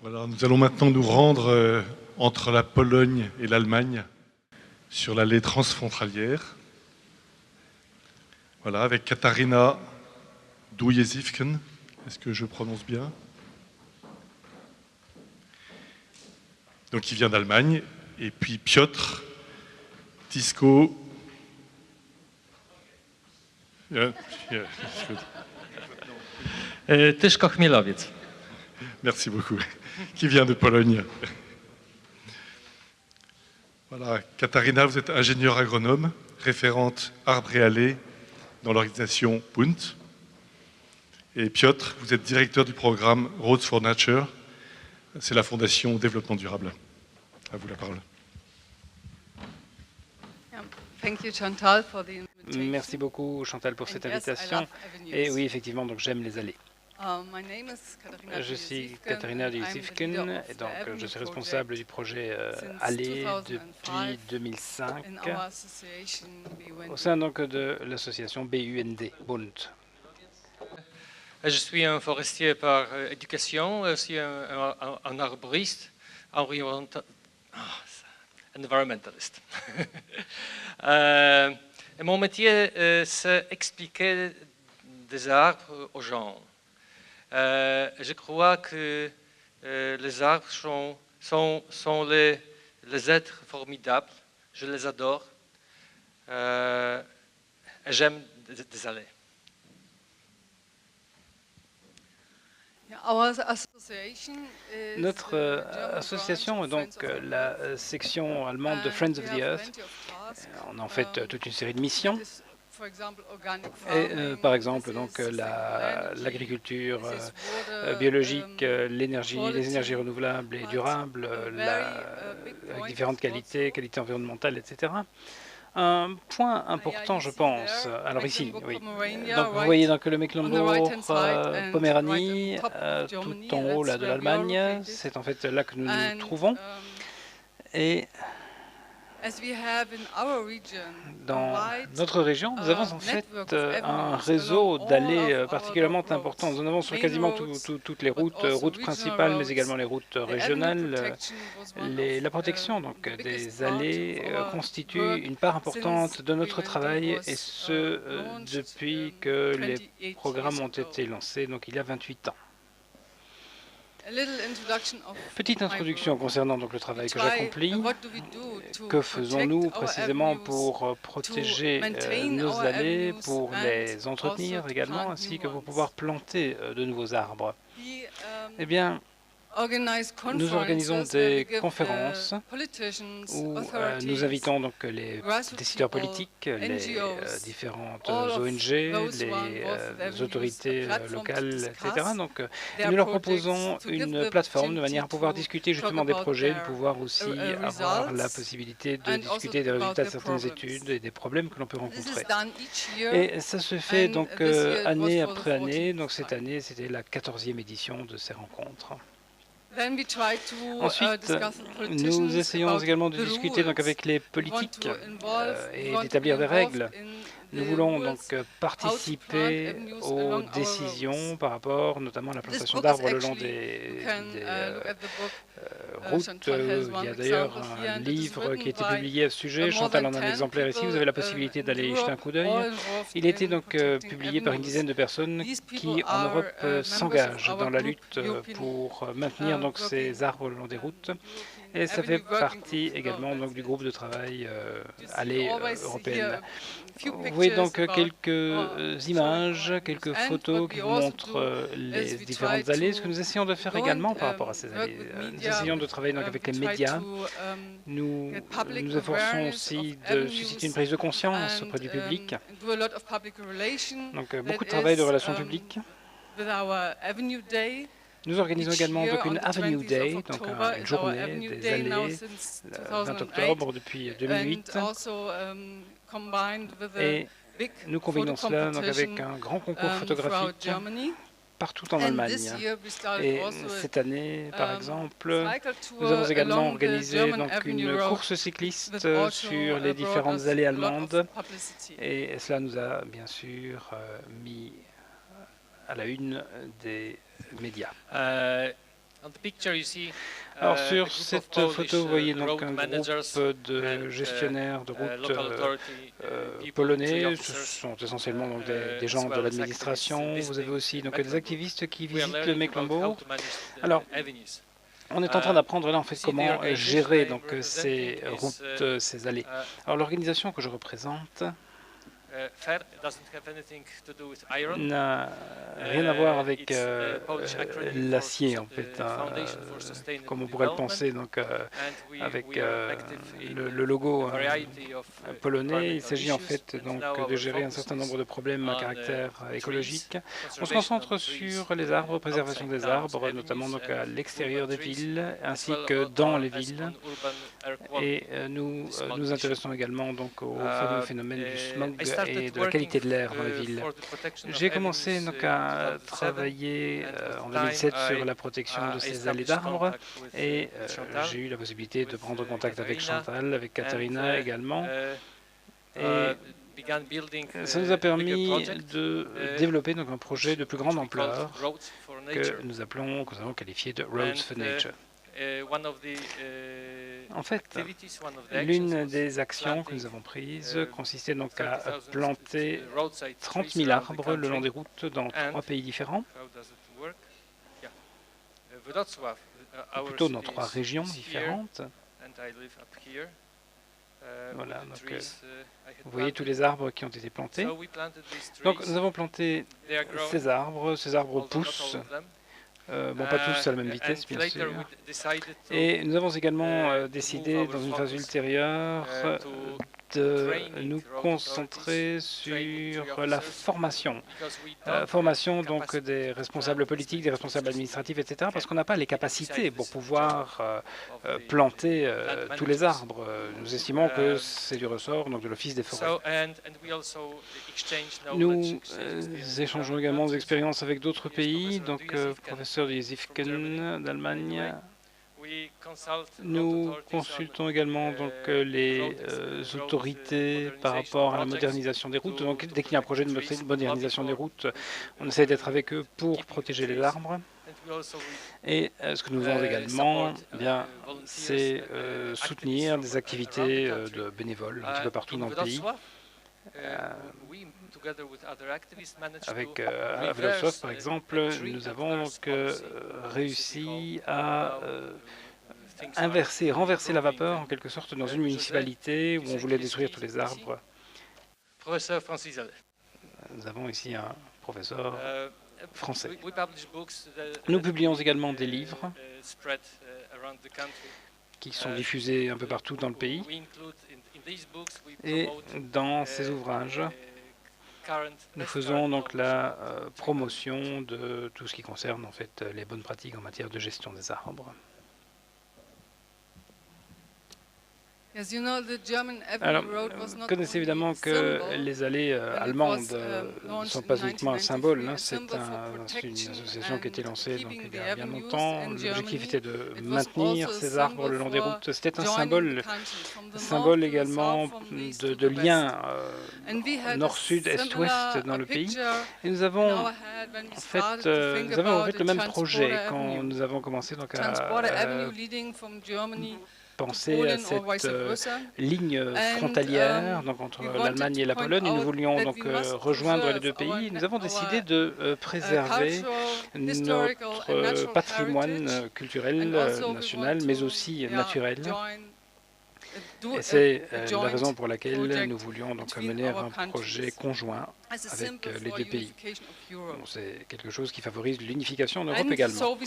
Voilà, nous allons maintenant nous rendre entre la Pologne et l'Allemagne sur l'allée transfrontalière. Voilà, avec Katarina Dujezivken. Est-ce que je prononce bien? Donc, qui vient d'Allemagne. Et puis Piotr Tisko. Tyszko Chmielowiec. Merci beaucoup. Qui vient de Pologne. Voilà, Katarina, vous êtes ingénieure agronome, référente arbres et allées dans l'organisation Bund. Et Piotr, vous êtes directeur du programme Roads for Nature. C'est la Fondation Développement Durable. À vous la parole. Merci beaucoup Chantal pour cette invitation. Et oui, effectivement, donc j'aime les allées. Je suis Katarina Dujezivken et donc je suis responsable du projet Allées depuis 2005 au sein donc de l'association BUND, Bund. Je suis un forestier par éducation, aussi un arboriste, environmentalist. Et mon métier, c'est expliquer des arbres aux gens. Je crois que les arbres sont les êtres formidables. Je les adore. J'aime des allées. Notre association est donc la section allemande de Friends of the Earth. On a en fait toute une série de missions. Et, par exemple, donc l'agriculture biologique, les énergies renouvelables et durables, avec différentes qualités environnementales, etc. Un point important, je pense, alors ici, oui. Donc vous voyez donc le Mecklembourg-Poméranie, tout en haut là, de l'Allemagne, c'est en fait là que nous nous trouvons. Et dans notre région, nous avons en fait un réseau d'allées particulièrement important. Nous en avons sur quasiment toutes les routes principales, mais également les routes régionales. La protection donc, des allées constitue une part importante de notre travail, et ce, depuis que les programmes ont été lancés, donc il y a 28 ans. Petite introduction concernant donc le travail que j'accomplis. Que faisons-nous précisément pour protéger nos allées, pour les entretenir également, ainsi que pour pouvoir planter de nouveaux arbres? Eh bien, nous organisons des conférences où nous invitons donc les décideurs politiques, les différentes ONG, les autorités locales, etc. Donc, nous leur proposons une plateforme de manière à pouvoir discuter justement des projets, de pouvoir aussi avoir la possibilité de discuter des résultats de certaines études et des problèmes que l'on peut rencontrer. Et ça se fait donc année après année. Donc cette année, c'était la 14e édition de ces rencontres. Ensuite, nous essayons également de discuter donc avec les politiques et d'établir des règles. Nous voulons donc participer aux décisions par rapport notamment à la plantation d'arbres le long des routes. Il y a d'ailleurs un livre qui a été publié à ce sujet. Chantal en a un exemplaire ici. Vous avez la possibilité d'aller y jeter un coup d'œil. Il a été donc publié par une dizaine de personnes qui, en Europe, s'engagent dans la lutte pour maintenir donc ces arbres le long des routes. Et ça fait partie également donc, du groupe de travail Allées européenne. Vous voyez donc quelques images, quelques photos qui vous montrent les différentes allées. Ce que nous essayons de faire également par rapport à ces allées, nous essayons de travailler donc avec les médias. Nous nous efforçons aussi de susciter une prise de conscience auprès du public. Donc beaucoup de travail de relations publiques. Nous organisons également donc une Avenue Day, donc une journée des allées, le 20 octobre depuis 2008. Et nous combinons cela donc avec un grand concours photographique partout en Allemagne. Et cette année, par exemple, nous avons également organisé donc une course cycliste sur les différentes allées allemandes. Et cela nous a bien sûr mis à la une des médias. Alors sur cette photo, vous voyez donc un groupe de gestionnaires de routes polonais. Ce sont essentiellement donc des gens de l'administration. Vous avez aussi donc des activistes qui visitent le Mecklembourg. Alors, on est en train d'apprendre là en fait comment gérer donc ces routes, ces allées. Alors l'organisation que je représente n'a rien à voir avec l'acier en fait, comme on pourrait le penser, donc avec le logo polonais. Il s'agit en fait donc de gérer un certain nombre de problèmes à caractère écologique. On se concentre sur les arbres, préservation des arbres, notamment donc à l'extérieur des villes ainsi que dans les villes. Et nous nous intéressons également donc au fameux phénomène du smog et de la qualité de l'air dans les villes. J'ai commencé donc à travailler en 2007 sur la protection de ces allées d'arbres et j'ai eu la possibilité de prendre contact avec Chantal, avec Katharina également. Et ça nous a permis de développer donc un projet de plus grande ampleur que nous avons qualifié de Roads for Nature. En fait, l'une des actions que nous avons prises consistait donc à planter 30 000 arbres le long des routes dans 3 pays différents, ou plutôt dans 3 régions différentes. Voilà, donc, vous voyez tous les arbres qui ont été plantés. Donc nous avons planté ces arbres poussent. Bon, pas tous à la même vitesse, bien sûr. Et nous avons également décidé, dans une phase ultérieure, de nous concentrer sur la formation. Formation donc des responsables politiques, des responsables administratifs, etc. Parce qu'on n'a pas les capacités pour pouvoir planter tous les arbres. Nous estimons que c'est du ressort donc de l'Office des forêts. Nous échangeons également des expériences avec d'autres pays, donc professeur de Zifken d'Allemagne. Nous consultons également donc les autorités par rapport à la modernisation des routes. Donc dès qu'il y a un projet de modernisation des routes, on essaie d'être avec eux pour protéger les arbres. Et ce que nous faisons également, c'est soutenir des activités de bénévoles un petit peu partout dans le pays. Avec Avlosov, par exemple, nous avons donc, réussi à renverser la vapeur en quelque sorte dans une municipalité où on voulait détruire tous les arbres. Professeur Francis Allais. Nous avons ici un professeur français. Nous publions également des livres qui sont diffusés un peu partout dans le pays. Et dans ces ouvrages, nous faisons donc la promotion de tout ce qui concerne en fait les bonnes pratiques en matière de gestion des arbres. Alors, vous connaissez évidemment que les allées allemandes ne sont pas uniquement un symbole, hein, c'est une association qui a été lancée donc, il y a bien longtemps. L'objectif était de maintenir ces arbres le long des routes. C'était un symbole également de lien nord-sud, est-ouest dans le pays. Et nous avons en fait le même projet quand nous avons commencé donc, à penser à cette ligne frontalière donc, entre l'Allemagne et la Pologne. Et nous voulions donc rejoindre les deux pays. Nous avons décidé de préserver notre patrimoine culturel national, mais aussi naturel. Et c'est la raison pour laquelle nous voulions donc mener un projet conjoint avec les deux pays. Bon, c'est quelque chose qui favorise l'unification en Europe également.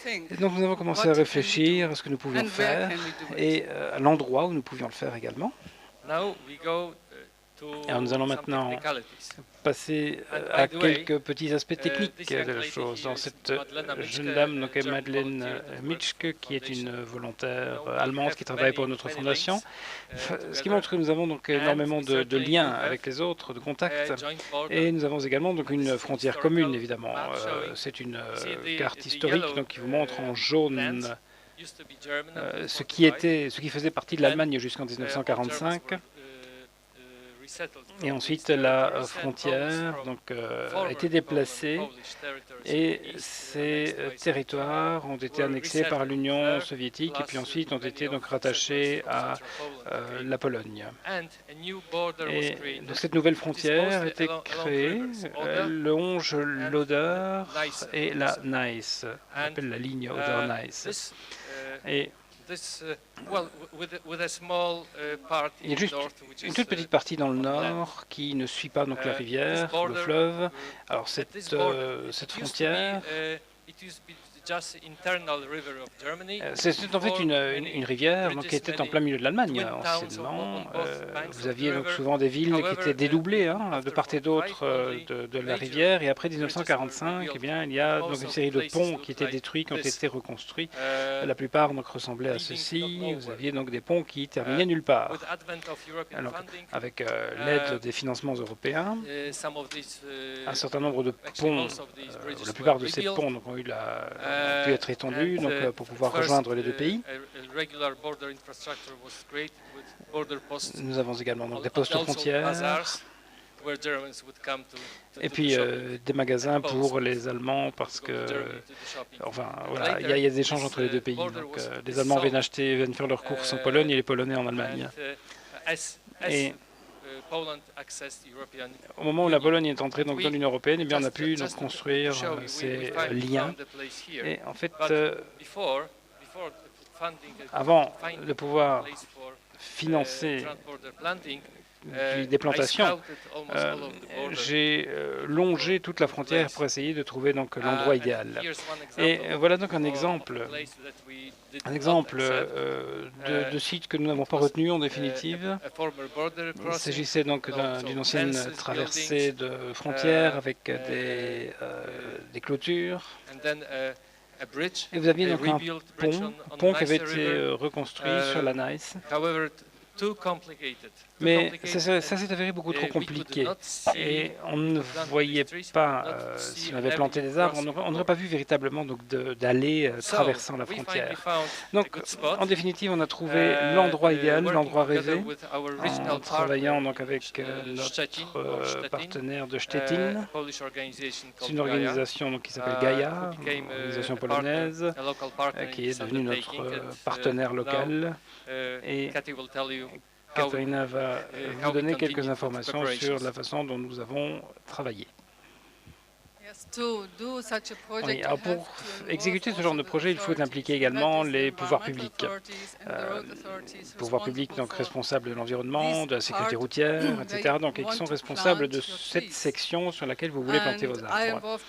Et donc nous avons commencé à réfléchir à ce que nous pouvions faire et à l'endroit où nous pouvions le faire également. Alors nous allons maintenant passer à quelques petits aspects techniques de la chose. Dans cette jeune dame, donc Madeleine Mitschke, qui est une volontaire allemande qui travaille pour notre fondation, ce qui montre que nous avons donc énormément de liens avec les autres, de contacts, et nous avons également donc une frontière commune, évidemment. C'est une carte historique donc, qui vous montre en jaune ce qui faisait partie de l'Allemagne jusqu'en 1945. Et ensuite, la frontière a été déplacée et ces territoires ont été annexés par l'Union soviétique et puis ensuite ont été donc rattachés à la Pologne. Et donc cette nouvelle frontière a été créée, elle longe l'Oder et la Neisse, on appelle la ligne Oder-Neisse. Et il y a juste une toute petite partie dans le nord qui ne suit pas donc la rivière, le fleuve. Alors cette frontière, c'est en fait une rivière donc, qui était en plein milieu de l'Allemagne anciennement. Vous aviez donc souvent des villes qui étaient dédoublées de part et d'autre de la rivière. Et après 1945, eh bien, il y a donc une série de ponts qui étaient détruits, qui ont été reconstruits. La plupart donc, ressemblaient à ceci. Vous aviez donc des ponts qui terminaient nulle part. Alors, avec l'aide des financements européens, un certain nombre de ponts, la plupart de ces ponts donc, ont pu être étendus donc, pour pouvoir rejoindre les deux pays. Nous avons également donc, des postes frontières et puis des magasins pour les Allemands parce que, enfin, voilà, il y a des échanges entre les deux pays. Donc, les Allemands viennent faire leurs courses en Pologne et les Polonais en Allemagne. Et au moment où la Pologne est entrée donc, dans l'Union européenne, eh bien, on a pu donc, construire ces liens. Et en fait, avant de pouvoir financer des plantations, j'ai longé toute la frontière pour essayer de trouver donc l'endroit idéal. Et voilà donc un exemple de site que nous n'avons pas retenu en définitive. Il s'agissait donc d'une ancienne traversée de frontières avec des clôtures. Et vous aviez donc un pont qui avait été reconstruit sur la Neisse. Mais ça s'est avéré beaucoup trop compliqué et on ne voyait pas, si on avait planté des arbres, on n'aurait pas vu véritablement d'aller traversant la frontière. Donc, en définitive, on a trouvé l'endroit idéal, l'endroit rêvé, en travaillant donc avec notre partenaire de Stettin. C'est une organisation donc, qui s'appelle Gaia, une organisation polonaise, qui est devenue notre partenaire local. Et Katharina va vous donner quelques informations sur la façon dont nous avons travaillé. Oui, alors pour exécuter ce genre de projet, il faut impliquer également les pouvoirs publics. Pouvoirs publics donc responsables de l'environnement, de la sécurité routière, etc. Donc, et qui sont responsables de cette section sur laquelle vous voulez planter vos arbres.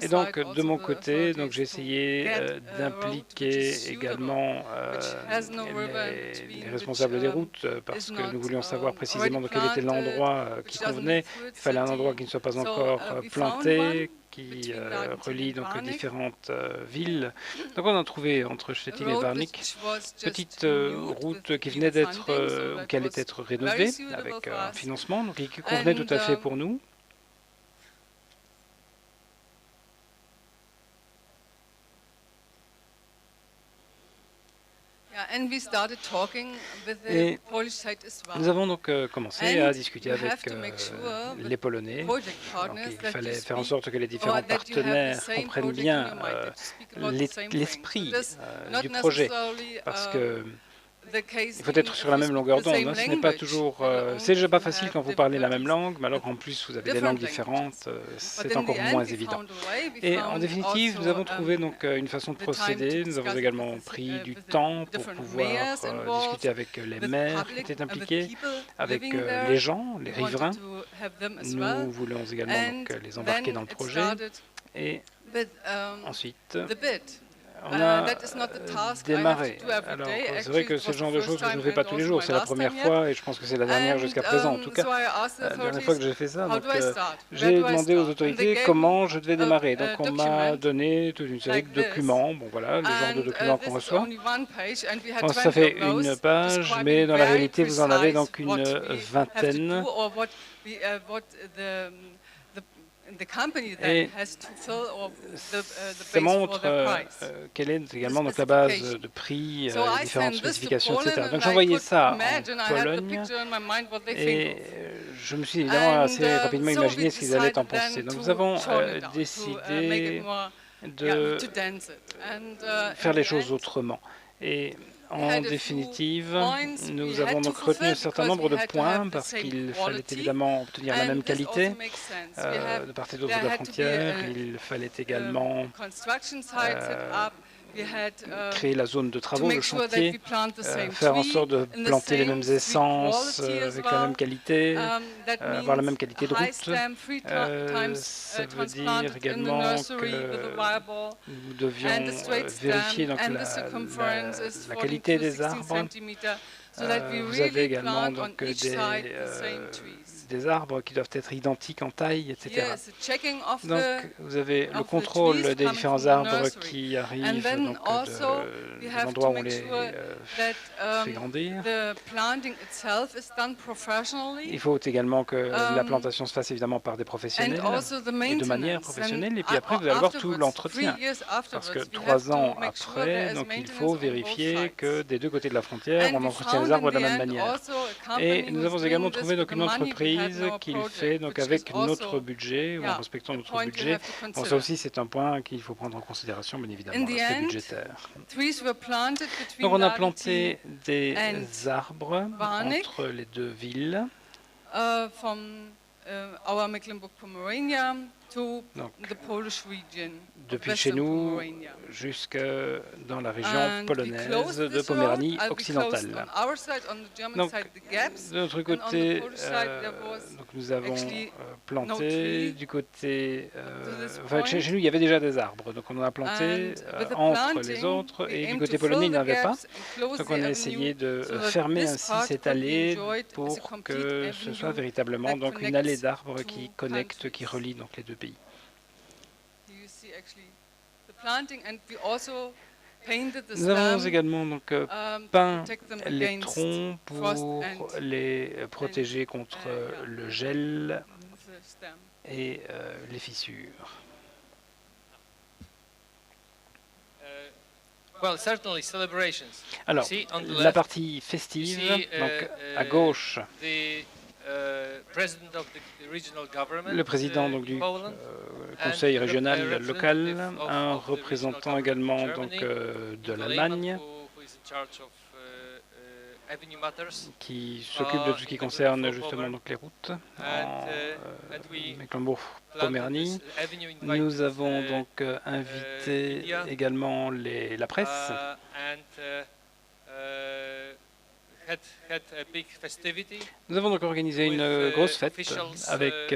Et donc, de mon côté, donc j'ai essayé d'impliquer également les responsables des routes parce que nous voulions savoir précisément de quel était l'endroit qui convenait. Il fallait un endroit qui ne soit pas encore planté, qui relie donc différentes villes. Donc on a trouvé entre Stettin et Warnik petite route qui venait d'être, qui allait être rénovée avec un financement, donc qui convenait tout à fait pour nous. Et nous avons donc commencé à discuter avec les Polonais. Donc, il fallait faire en sorte que les différents partenaires comprennent bien l'esprit du projet, parce que il faut être sur la même longueur d'onde. Ce n'est pas toujours, c'est déjà pas facile quand vous parlez la même langue, mais alors qu'en plus vous avez des langues différentes, c'est encore moins évident. Et en définitive, nous avons trouvé donc une façon de procéder. Nous avons également pris du temps pour pouvoir discuter avec les maires qui étaient impliqués, avec les gens, les riverains. Nous voulons également donc, les embarquer dans le projet. Et ensuite, on a démarré. Alors, c'est vrai que c'est le genre de choses que je ne fais pas tous les jours. C'est la première fois et je pense que c'est la dernière jusqu'à présent. En tout cas, la dernière fois que j'ai fait ça, j'ai demandé aux autorités comment je devais démarrer. Donc, on m'a donné toute une série de documents. Bon, voilà, le genre de documents qu'on reçoit. Bon, ça fait une page, mais dans la réalité, vous en avez donc une vingtaine. Et ça montre quelle est également donc, la base de prix, les différentes spécifications, etc. Donc j'envoyais ça en Pologne et je me suis évidemment assez rapidement imaginé ce qu'ils allaient en penser. Donc nous avons décidé de faire les choses autrement. Et en définitive, nous avons donc retenu un certain nombre de points parce qu'il fallait évidemment obtenir la même qualité de part et d'autre de la frontière. Il fallait également créer la zone de travaux, le chantier, faire en sorte de planter les mêmes essences avec la même qualité, avoir la même qualité de route. Ça veut dire également que nous devions vérifier donc, la qualité des arbres. Vous avez également donc, des arbres qui doivent être identiques en taille, etc. Donc, vous avez le contrôle des différents arbres qui arrivent donc, de l'endroit où on les fait grandir. Il faut également que la plantation se fasse évidemment par des professionnels et de manière professionnelle. Et puis après, vous allez avoir tout l'entretien. Parce que 3 ans après, donc, il faut vérifier que des deux côtés de la frontière, on entretient les arbres de la même manière. Et nous avons également trouvé donc, une entreprise qui le fait donc, avec notre budget, ou en respectant notre budget. Bon, ça aussi, c'est un point qu'il faut prendre en considération, bien évidemment, l'aspect budgétaire. Donc, on a planté des arbres entre les deux villes. Donc, depuis chez nous jusque dans la région polonaise de Poméranie occidentale. Donc, de notre côté, donc nous avons planté du côté... enfin, chez nous, il y avait déjà des arbres, donc on en a planté entre les autres, et du côté polonais, il n'y en avait pas. Donc on a essayé de fermer ainsi cette allée pour que ce soit véritablement donc, une allée d'arbres qui connecte, qui relie donc, les deux pays. Nous avons également donc, peint les troncs pour les protéger contre le gel et les fissures. Alors, la partie festive, donc à gauche, le président donc, du conseil régional local, un représentant également donc, de l'Allemagne, qui s'occupe de tout ce qui concerne justement donc, les routes en Mecklembourg-Poméranie. Nous avons donc invité également la presse. Nous avons donc organisé une grosse fête avec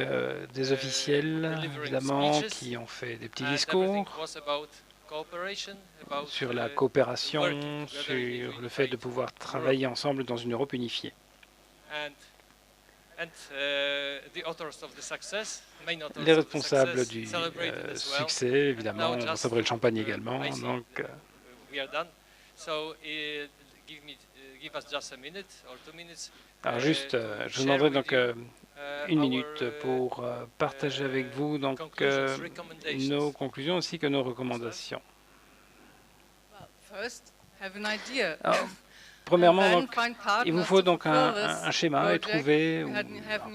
des officiels, évidemment, qui ont fait des petits discours sur la coopération, sur le fait de pouvoir travailler ensemble dans une Europe unifiée. Les responsables du succès, évidemment, ont célébré le champagne également. Donc, alors juste, je vous demanderai donc 1 minute pour partager avec vous donc, nos conclusions ainsi que nos recommandations. Alors, premièrement, donc, il vous faut donc un schéma et trouver, ou un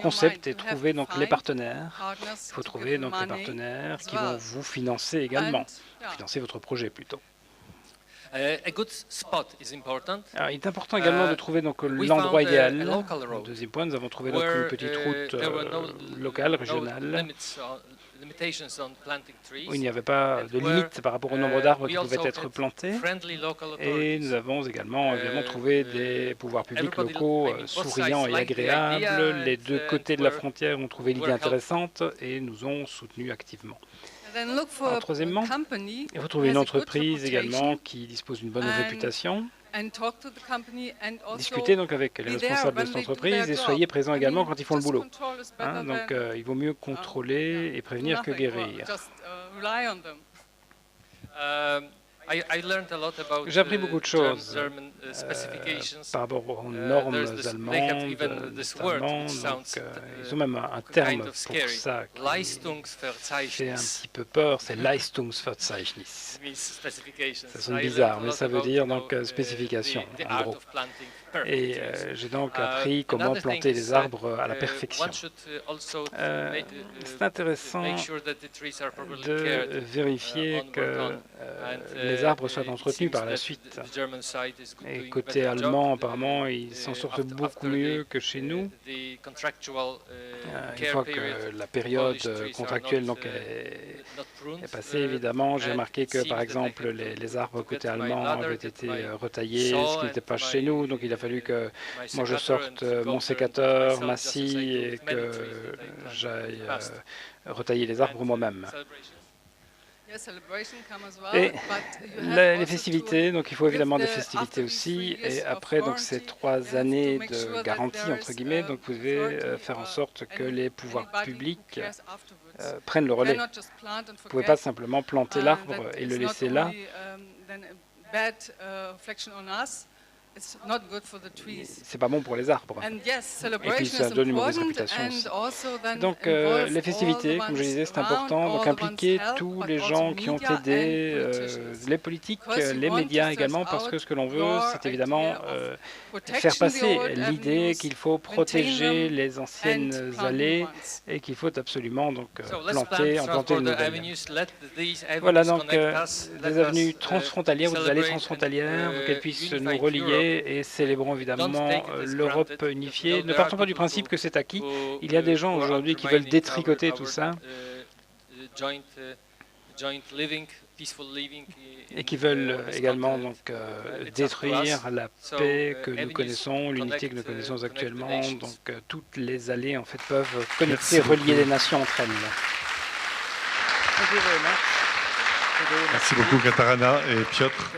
concept et trouver donc, les partenaires. Il faut trouver donc, les partenaires qui vont vous financer également, financer votre projet plutôt. Alors, il est important également de trouver donc l'endroit idéal. Le deuxième point, nous avons trouvé donc une petite route locale, régionale, où il n'y avait pas de limite par rapport au nombre d'arbres qui pouvaient être plantés. Et nous avons également trouvé des pouvoirs publics locaux souriants et agréables. Les deux côtés de la frontière ont trouvé l'idée intéressante et nous ont soutenus activement. Alors, troisièmement, il faut trouver une entreprise également qui dispose d'une bonne réputation. Discutez donc avec les responsables de cette entreprise et soyez présents également quand ils font le boulot. Hein, donc il vaut mieux contrôler et prévenir que guérir. J'ai appris beaucoup de choses par rapport aux normes allemandes, notamment. Donc, ils ont même un terme pour ça qui fait un petit peu peur, c'est Leistungsverzeichnis. Ça sonne bizarre, mais ça veut dire donc spécification, en gros. Et j'ai donc appris comment planter les arbres à la perfection. C'est intéressant de vérifier que les arbres soient entretenus par la suite. Et côté allemand, apparemment, ils s'en sortent beaucoup mieux que chez nous. Une fois que la période contractuelle donc, est passée, évidemment, j'ai remarqué que, par exemple, les arbres côté allemand avaient été retaillés, ce qui n'était pas chez nous. Donc, il a fallu que moi je sorte mon sécateur, ma scie et que j'aille retailler les arbres moi-même. Et les festivités, donc il faut évidemment des festivités aussi, et après donc ces 3 années de garantie entre guillemets, donc vous devez faire en sorte que les pouvoirs publics prennent le relais. Vous ne pouvez pas simplement planter l'arbre et le laisser là. C'est pas bon pour les arbres. Et puis ça donne une mauvaise réputation aussi. Donc les festivités, comme je disais, c'est important. Donc impliquer tous les gens qui ont aidé, les politiques, les médias également, parce que ce que l'on veut, c'est évidemment faire passer l'idée qu'il faut protéger les anciennes allées et qu'il faut absolument donc planter de nouvelles. Voilà donc des avenues transfrontalières ou des allées transfrontalières pour qu'elles puissent nous relier. Et célébrons évidemment l'Europe unifiée. Ne partons pas du principe que c'est acquis. Il y a des gens aujourd'hui qui veulent détricoter tout ça et qui veulent également donc, détruire la paix que nous connaissons, l'unité que nous connaissons actuellement. Donc toutes les allées en fait peuvent connecter, relier les nations entre elles. Merci beaucoup Katarina et Piotr.